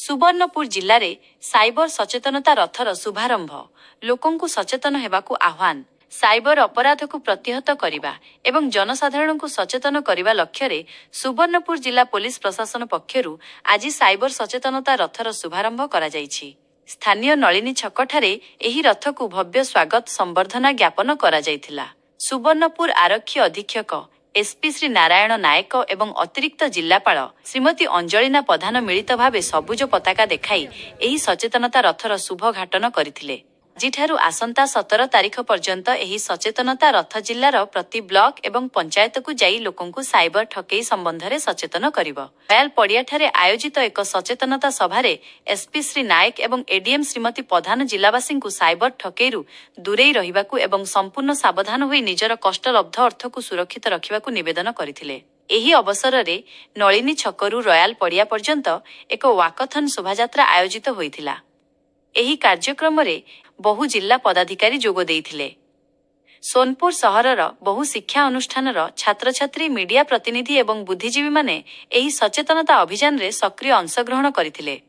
सुवर्णपुर जिले में cyber सचेतनता rather शुभारंभ लोकंकु सचेतन हेबाकु आह्वान साइबर अपराध को प्रतिहत करने एवं जनसाधारण को सचेतन करने लक्ष्य रे सुवर्णपुर जिला पुलिस प्रशासन पक्षरु आज साइबर सचेतनता रथर शुभारंभ करा जायछि। स्थानीय नलिनी छकठारे एही रथ को भव्य स्वागत संबर्धना ज्ञापन करा जायथिला। सुवर्णपुर आरक्षी अधीक्षक एसपी श्री नारायण नायक एवं अतिरिक्त जिलापाल श्रीमती अंजलिना प्रधान मिलित भावे सबुज पताका देखाई एही सचेतनता रथर शुभ घाटन करथिले। आजिठारु आसंता 17 तारिख पर्यंत एही सचेतनता रथ जिल्लार प्रति ब्लॉक एवं पंचायत को जाई लोकंकु साइबर ठकेई संबंधरे सचेतन करिवो। रयाल पड़ियाठारे आयोजित एक सचेतनता सभारे एसपी श्री नायक एवं एडीएम श्रीमती प्रधान जिलावासींकु साइबर ठकेईरु दूरेई रहिबाकु एवं संपूर्ण सावधान होई निजर कष्टलब्ध अर्थकु सुरक्षित रखिबाकु निवेदन करथिले। एही अवसररे नलिनी छकरु रयाल पड़िया पर्यंत एक वाकथन शोभायात्रा आयोजित होइथिला। एही कार्यक्रम रे बहु जिला पदाधिकारी जोग देइथिले। सोनपुर सहरर बहु शिक्षा अनुष्ठानर छात्र छात्री मीडिया प्रतिनिधि एवं बुद्धिजीवी माने एही सचेतनता अभियान रे सक्रिय अंशग्रहण करथिले।